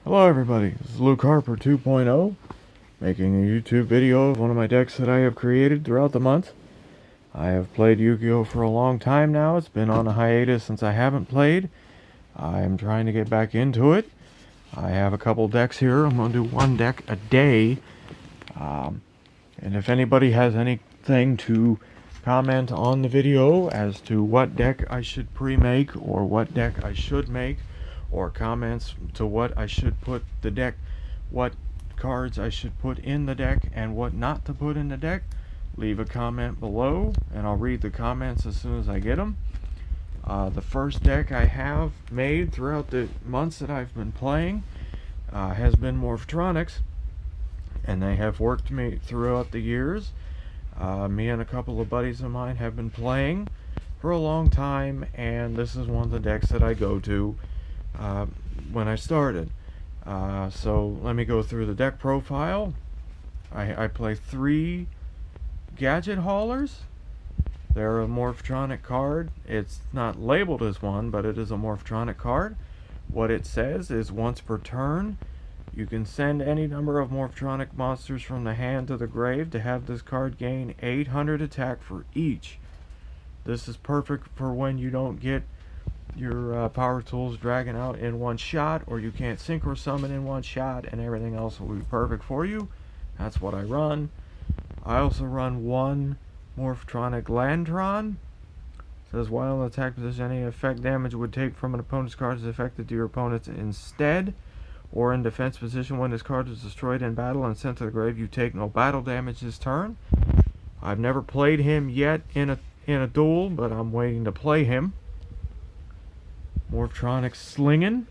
Hello everybody, this is Luke Harper 2.0, making a YouTube video of one of my decks that I have created throughout the month. I have played Yu-Gi-Oh! For a long time now. It's been on a hiatus since I haven't played. I am trying to get back into it. I have a couple decks here. I'm going to do one deck a day. And if anybody has anything to comment on the video as to what deck I should pre-make or what deck I should make, or comments to what I should put the deck, what cards I should put in the deck and what not to put in the deck, leave a comment below and I'll read the comments as soon as I get them. The first deck I have made throughout the months that I've been playing has been morphtronics, and they have worked me throughout the years. Me and a couple of buddies of mine have been playing for a long time, and this is one of the decks that I go to when I started. So let me go through the deck profile. I play 3 gadget haulers. They're a morphtronic card. It's not labeled as one, but it is a morphtronic card. What it says is once per turn, you can send any number of morphtronic monsters from the hand to the grave to have this card gain 800 attack for each. This is perfect for when you don't get your power tools dragging out in one shot, or you can't synchro summon in one shot, and everything else will be perfect for you. That's what I run. I also run 1 morphtronic Landtron. It says while in attack position, any effect damage would take from an opponent's card is affected to your opponent's instead, or in defense position when this card is destroyed in battle and sent to the grave, you take no battle damage this turn. I've never played him yet in a duel, but I'm waiting to play him. Morphtronic Slingin.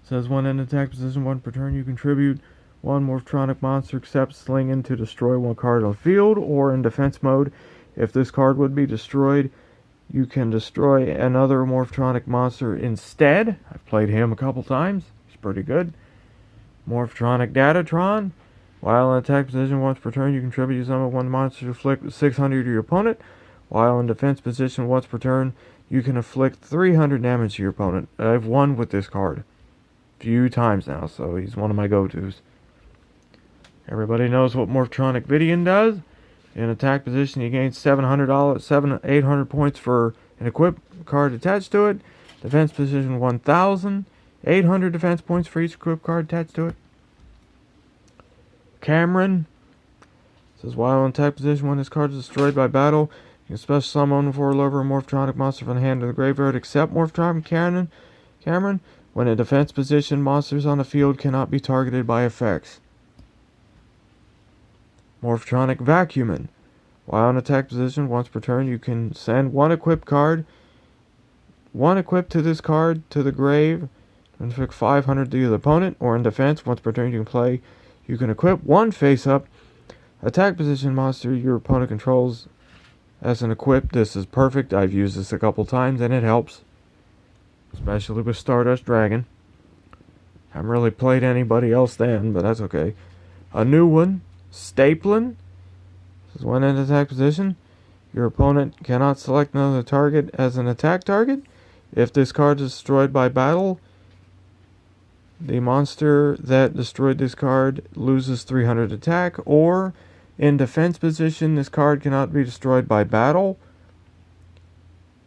Says when in attack position 1 per turn, you contribute 1 morphtronic monster except Slingin to destroy 1 card on the field, or in defense mode, if this card would be destroyed, you can destroy another morphtronic monster instead. I've played him a couple times. He's pretty good. Morphtronic Datatron. While in attack position once per turn, you contribute summon 1 monster to inflict 600 to your opponent. While in defense position once per turn, you can inflict 300 damage to your opponent. I've won with this card a few times now, so he's one of my go-tos. Everybody knows what Morphtronic Vidian does. In attack position, you gain $800 points for an equipped card attached to it. Defense position 1,000. 800 defense points for each equipped card attached to it. Cameron says while in attack position, when this card is destroyed by battle, you can special summon for lover a morphtronic monster from the hand to the graveyard except Morphtronic Cameron. When in defense position, monsters on the field cannot be targeted by effects. Morphtronic Vacuumin. While in attack position, once per turn, you can send 1 equipped to this card to the grave and inflict 500 to the opponent, or in defense, once per turn you can equip 1 face-up attack position monster your opponent controls as an equip. This is perfect. I've used this a couple times and it helps, especially with Stardust Dragon. Haven't really played anybody else then, but that's okay. A new one, Staplin. This is when in attack position, your opponent cannot select another target as an attack target. If this card is destroyed by battle, the monster that destroyed this card loses 300 attack, or in defense position, this card cannot be destroyed by battle.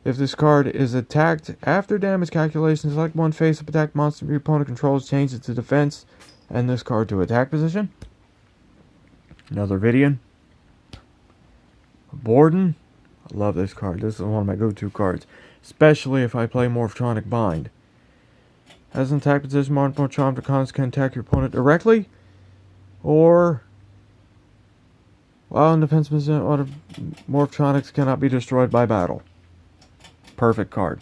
If this card is attacked after damage calculation, select 1 face-up attack monster your opponent controls, change it to defense, and this card to attack position. Another Vidian. Borden. I love this card. This is one of my go-to cards, especially if I play Morphtronic Bind. As an attack position, Morphtronic cards can attack your opponent directly, or while in defense position, other Morphtronics cannot be destroyed by battle. Perfect card.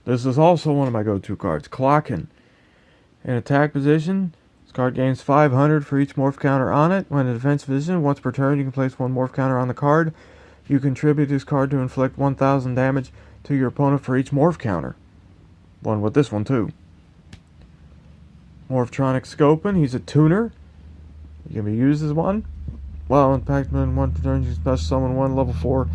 This is also one of my go-to cards, Clocken. In attack position, this card gains 500 for each morph counter on it. When in defense position, once per turn, you can place 1 morph counter on the card. You contribute this card to inflict 1,000 damage to your opponent for each morph counter. One with this one too. Morphtronic Scopin, he's a tuner. He can be used as one. While in Pac-Man 1 per turn, you can special summon 1 level 4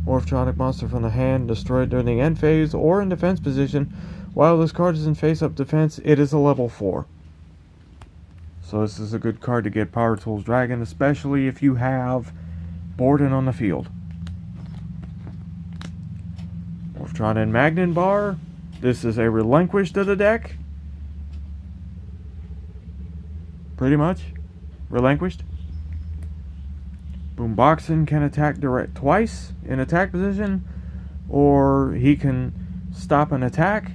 morphtronic monster from the hand destroyed during the end phase, or in defense position. While this card is in face-up defense, it is a level 4. So this is a good card to get Power Tools Dragon, especially if you have Borden on the field. Morphtronic Magnet Bar. This is a relinquish to the deck. Pretty much. Relinquished. Boomboxin can attack direct twice in attack position, or he can stop an attack.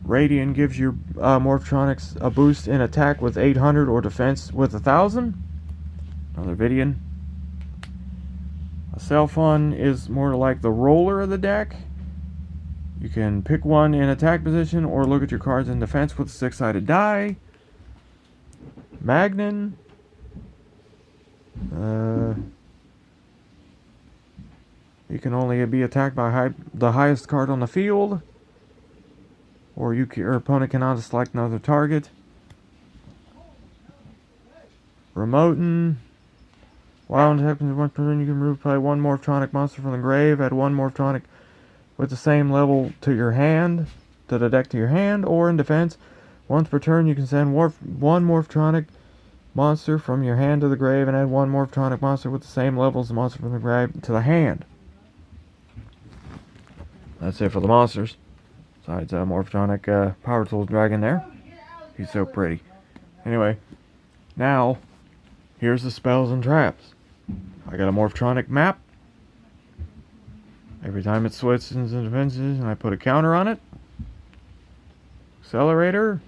Radian gives your Morphtronics a boost in attack with 800 or defense with 1000. Another Vidian. A Cellphone is more like the roller of the deck. You can pick one in attack position or look at your cards in defense with a 6-sided die. Magnin. You can only be attacked by the highest card on the field, or your opponent cannot select another target. Remoten. While in attack position, one turn, you can play one Morphtronic monster from the grave. Add one Morphtronic with the same level to your hand, to the deck to your hand, or in defense. Once per turn, you can send one Morphtronic monster from your hand to the grave and add one Morphtronic monster with the same level as the monster from the grave to the hand. That's it for the monsters. Besides Morphtronic Power Tools Dragon there. He's so pretty. Anyway, now, here's the spells and traps. I got a Morphtronic map. Every time it switches into defenses, and I put a counter on it. Accelerator.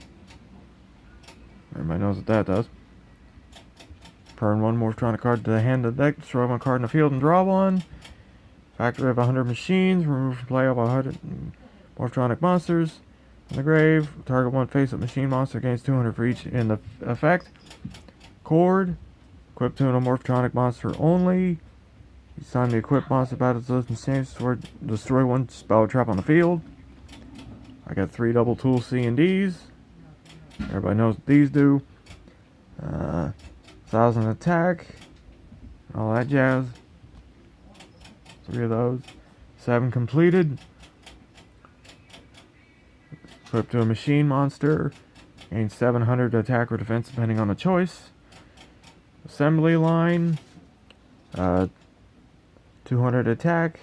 Everybody knows what that does. Turn one Morphtronic card to the hand of the deck, destroy one card in the field and draw one. Factory of 100 machines, remove from play all 100 Morphtronic monsters. In the grave, target one face-up machine monster, gains 200 for each in the effect. Cord, equip to a Morphtronic monster only. Each time the equipped monster battles those machines, destroy one spell trap on the field. I got 3 double tool C and D's. Everybody knows what these do. 1000 attack, all that jazz. 3 of those. 7 completed. Equip to a machine monster. Gain 700 attack or defense depending on the choice. Assembly line. 200 attack.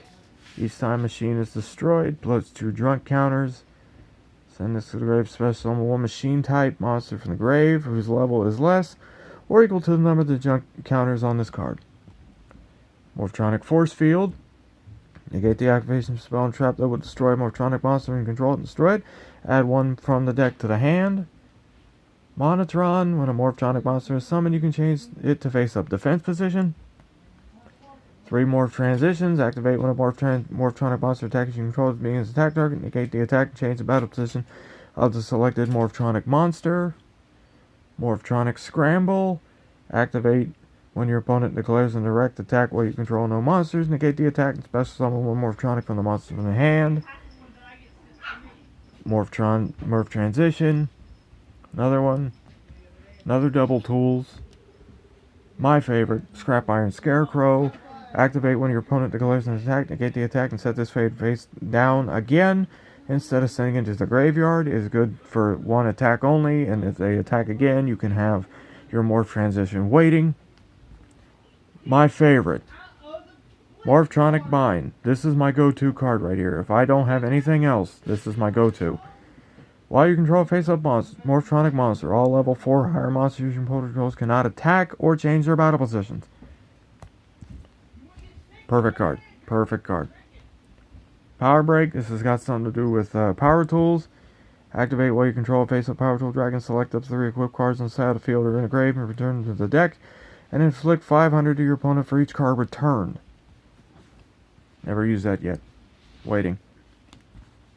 Each time machine is destroyed, plus 2 drunk counters. Send this to the grave. Special summon one machine type monster from the grave whose level is less or equal to the number of the junk counters on this card. Morphtronic Force Field. Negate the activation spell and trap that would destroy a Morphtronic monster and control it and destroy it. Add one from the deck to the hand. Monotron. When a Morphtronic monster is summoned, you can change it to face-up defense position. 3 Morph Transitions. Activate when a Morphtronic monster attacks you control as being its attack target. Negate the attack and change the battle position of the selected Morphtronic monster. Morphtronic Scramble. Activate when your opponent declares a direct attack while you control no monsters. Negate the attack and special summon one Morphtronic from the monster from the hand. Morph Transition. Another one. Another double tools. My favorite, Scrap Iron Scarecrow. Activate when your opponent declares an attack. Negate the attack and set this fade face down again. Instead of sending it to the graveyard, is good for one attack only, and if they attack again, you can have your Morph Transition waiting. My favorite, Morphtronic Bind. This is my go-to card right here. If I don't have anything else, this is my go-to. While you control a face-up monster, Morphtronic monster, all level 4 or higher monsters your opponent controls cannot attack or change their battle positions. Perfect card. Perfect card. Power Break. This has got something to do with power tools. Activate while you control a face-up Power Tool Dragon. Select up to 3 equipped cards on the side of the field or in a grave and return them to the deck. And inflict 500 to your opponent for each card returned. Never used that yet. Waiting.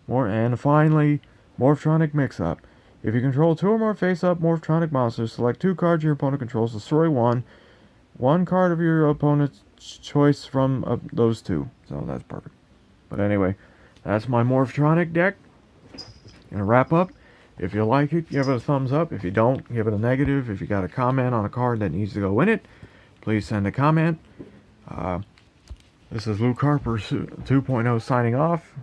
And finally, Morphtronic Mix-Up. If you control 2 or more face-up Morphtronic monsters, select 2 cards your opponent controls, destroy one. 1 card of your opponent's choice from those 2. So that's perfect. But anyway, that's my Morphtronic deck. Gonna wrap up. If you like it, give it a thumbs up. If you don't, give it a negative. If you got a comment on a card that needs to go in it, please send a comment. This is Luke Harper 2.0 signing off.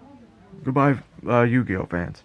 Goodbye, Yu-Gi-Oh fans.